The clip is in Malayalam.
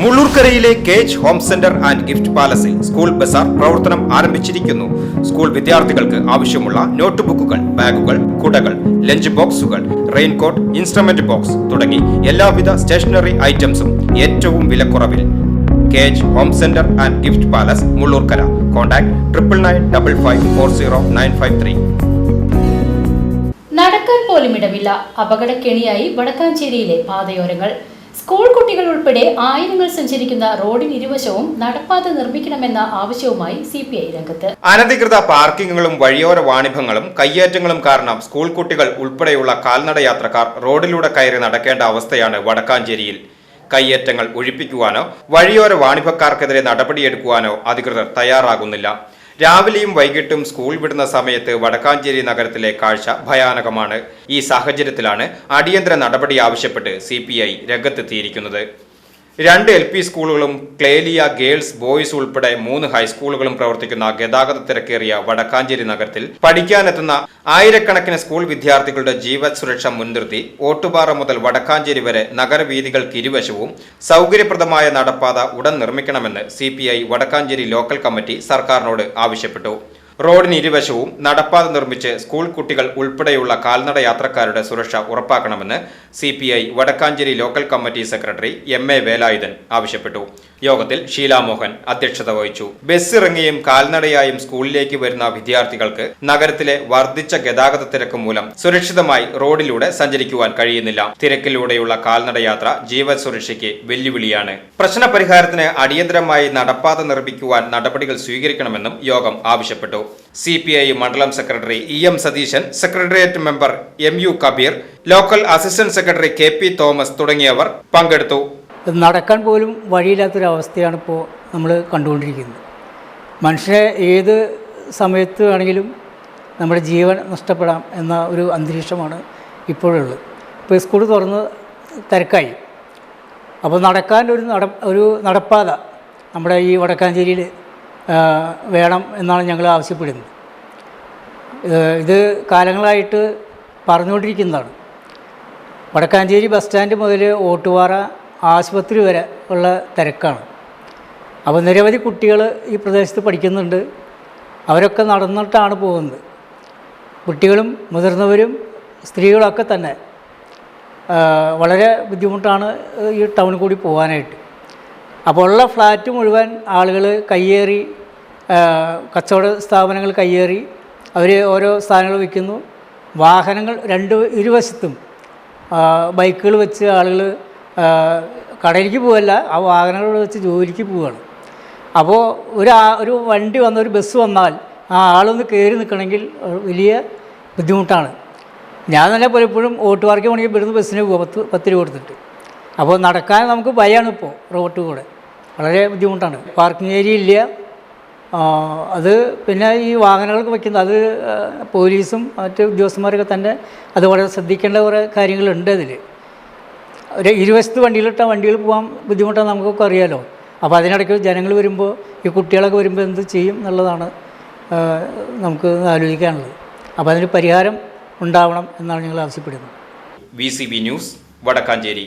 മുള്ളൂർക്കരയിലെ cage home centre and gift പാലസിൽ സ്കൂൾ ബസാർ പ്രവർത്തനം ആരംഭിച്ചിരിക്കുന്നു. സ്കൂൾ വിദ്യാർത്ഥികൾക്ക് ആവശ്യമുള്ള നോട്ട് ബുക്കുകൾ, ബാഗുകൾ, കുടകൾ, ലഞ്ച് ബോക്സുകൾ, റെയിൻകോട്ട്, ഇൻസ്ട്രുമെന്റ് ബോക്സ് തുടങ്ങി എല്ലാവിധ സ്റ്റേഷനറി ഐറ്റംസും ഏറ്റവും വിലക്കുറവിൽ. Cage home centre and gift palace, Mullurkara. Contact 9955540953. നടക്കാൻ പോലും ഇടമില്ല. അപകടക്കെണിയായി വടക്കാഞ്ചേരിയിലെ പാതയോരങ്ങൾ. സ്കൂൾ കുട്ടികൾ ഉൾപ്പെടെ ആയിരങ്ങൾ സഞ്ചരിക്കുന്ന റോഡിന് ഇരുവശവും നടപ്പാത നിർമ്മിക്കണമെന്ന ആവശ്യവുമായി CPI രംഗത്ത്. അനധികൃത പാർക്കിങ്ങുകളും വഴിയോര വാണിഭങ്ങളും കയ്യേറ്റങ്ങളും കാരണം സ്കൂൾ കുട്ടികൾ ഉൾപ്പെടെയുള്ള കാൽനട യാത്രക്കാർ റോഡിലൂടെ കയറി നടക്കേണ്ട അവസ്ഥയാണ് വടക്കാഞ്ചേരിയിൽ. കയ്യേറ്റങ്ങൾ ഒഴിപ്പിക്കുവാനോ വഴിയോര വാണിഭക്കാർക്കെതിരെ നടപടിയെടുക്കുവാനോ അധികൃതർ തയ്യാറാകുന്നില്ല. രാവിലെയും വൈകിട്ടും സ്കൂൾ വിടുന്ന സമയത്ത് വടക്കാഞ്ചേരി നഗരത്തിലെ കാഴ്ച ഭയാനകമാണ്. ഈ സാഹചര്യത്തിലാണ് അടിയന്തര നടപടി ആവശ്യപ്പെട്ട് CPI രംഗത്തെത്തിയിരിക്കുന്നത്. 2 LP സ്കൂളുകളും ക്ലേലിയ ഗേൾസ് ബോയ്സ് ഉൾപ്പെടെ 3 ഹൈസ്കൂളുകളും പ്രവർത്തിക്കുന്ന ഗതാഗത തിരക്കേറിയ വടക്കാഞ്ചേരി നഗരത്തിൽ പഠിക്കാനെത്തുന്ന ആയിരക്കണക്കിന് സ്കൂൾ വിദ്യാർത്ഥികളുടെ ജീവൻ സുരക്ഷ മുൻനിർത്തി ഓട്ടുപാറ മുതൽ വടക്കാഞ്ചേരി വരെ നഗരവീഥികൾക്ക് ഇരുവശവും സൗകര്യപ്രദമായ നടപ്പാത ഉടൻ നിർമ്മിക്കണമെന്ന് CPI വടക്കാഞ്ചേരി ലോക്കൽ കമ്മിറ്റി സർക്കാരിനോട് ആവശ്യപ്പെട്ടു. റോഡിന് ഇരുവശവും നടപ്പാത നിർമ്മിച്ച് സ്കൂൾ കുട്ടികൾ ഉൾപ്പെടെയുള്ള കാൽനട യാത്രക്കാരുടെ സുരക്ഷ ഉറപ്പാക്കണമെന്ന് CPI Vadakkanchery local committee secretary MA Velayudhan ആവശ്യപ്പെട്ടു. യോഗത്തിൽ ഷീലാമോഹൻ അധ്യക്ഷത വഹിച്ചു. ബസ് ഇറങ്ങിയും കാൽനടയായും സ്കൂളിലേക്ക് വരുന്ന വിദ്യാർത്ഥികൾക്ക് നഗരത്തിലെ വർദ്ധിച്ച ഗതാഗത തിരക്ക് മൂലം സുരക്ഷിതമായി റോഡിലൂടെ സഞ്ചരിക്കുവാൻ കഴിയുന്നില്ല. തിരക്കിലൂടെയുള്ള കാൽനട യാത്ര ജീവൻ സുരക്ഷയ്ക്ക് വെല്ലുവിളിയാണ്. പ്രശ്ന പരിഹാരത്തിന് അടിയന്തരമായി നടപ്പാത നിർമ്മിക്കുവാൻ നടപടികൾ സ്വീകരിക്കണമെന്നും യോഗം ആവശ്യപ്പെട്ടു. CPI മണ്ഡലം secretary EM Satheesan, secretariat member MU Kabeer, local assistant secretary KP Thomas തുടങ്ങിയവർ പങ്കെടുത്തു. നടക്കാൻ പോലും വഴിയില്ലാത്തൊരവസ്ഥയാണ് ഇപ്പോൾ നമ്മൾ കണ്ടുകൊണ്ടിരിക്കുന്നത്. മനുഷ്യരെ ഏത് സമയത്ത് വേണമെങ്കിലും നമ്മുടെ ജീവൻ നഷ്ടപ്പെടാം എന്ന ഒരു അന്തരീക്ഷമാണ് ഇപ്പോഴുള്ളത്. ഇപ്പോൾ സ്കൂൾ തുറന്ന് തിരക്കായി. അപ്പോൾ നടക്കാൻ ഒരു നടപ്പാത നമ്മുടെ ഈ വടക്കാഞ്ചേരിയിൽ വേണം എന്നാണ് ഞങ്ങൾ ആവശ്യപ്പെടുന്നത്. ഇത് കാലങ്ങളായിട്ട് പറഞ്ഞുകൊണ്ടിരിക്കുന്നതാണ്. വടക്കാഞ്ചേരി ബസ് സ്റ്റാൻഡ് മുതൽ ഓട്ടുപാറ ആശുപത്രി വരെ ഉള്ള തിരക്കാണ്. അപ്പോൾ നിരവധി കുട്ടികൾ ഈ പ്രദേശത്ത് പഠിക്കുന്നുണ്ട്. അവരൊക്കെ നടന്നിട്ടാണ് പോകുന്നത്. കുട്ടികളും മുതിർന്നവരും സ്ത്രീകളൊക്കെ തന്നെ വളരെ ബുദ്ധിമുട്ടാണ് ഈ ടൗണിൽ കൂടി പോകാനായിട്ട്. അപ്പോൾ ഉള്ള ഫ്ലാറ്റ് മുഴുവൻ ആളുകൾ കയ്യേറി, കച്ചവട സ്ഥാപനങ്ങൾ കയ്യേറി അവർ ഓരോ സ്ഥാനങ്ങൾ വയ്ക്കുന്നു. വാഹനങ്ങൾ ഇരുവശത്തും ബൈക്കുകൾ വെച്ച് ആളുകൾ കടയിലേക്ക് പോവല്ല, ആ വാഹനങ്ങൾ വെച്ച് ജോലിക്ക് പോവുകയാണ്. അപ്പോൾ ഒരു വണ്ടി ഒരു ബസ് വന്നാൽ ആ ആളൊന്ന് കയറി നിൽക്കണമെങ്കിൽ വലിയ ബുദ്ധിമുട്ടാണ്. ഞാൻ തന്നെ പലപ്പോഴും ഓട്ടുപാറയ്ക്ക് വേണമെങ്കിൽ ഇവിടുന്ന് ബസ്സിന് പോകും 10 രൂപ കൊടുത്തിട്ട്. അപ്പോൾ നടക്കാൻ നമുക്ക് ഭയമാണ്. ഇപ്പോൾ റോഡ് കൂടെ വളരെ ബുദ്ധിമുട്ടാണ്. പാർക്കിംഗ് ഏരിയ ഇല്ല. അത് പിന്നെ ഈ വാഹനങ്ങൾക്ക് വയ്ക്കുന്നത് അത് പോലീസും മറ്റ് ഉദ്യോഗസ്ഥന്മാരൊക്കെ തന്നെ അത് വളരെ ശ്രദ്ധിക്കേണ്ട കുറേ കാര്യങ്ങളുണ്ട്. അതിൽ ഇരുവശത്ത് വണ്ടികൾ പോകാൻ ബുദ്ധിമുട്ടാണ്, നമുക്കൊക്കെ അറിയാലോ. അപ്പോൾ അതിനിടയ്ക്ക് ജനങ്ങൾ വരുമ്പോൾ ഈ കുട്ടികളൊക്കെ വരുമ്പോൾ എന്ത് ചെയ്യും എന്നുള്ളതാണ് നമുക്ക് ആലോചിക്കാനുള്ളത്. അപ്പോൾ അതിന് പരിഹാരം ഉണ്ടാവണം എന്നാണ് ഞങ്ങൾ ആവശ്യപ്പെടുന്നത്. VCB news, Vadakkanchery.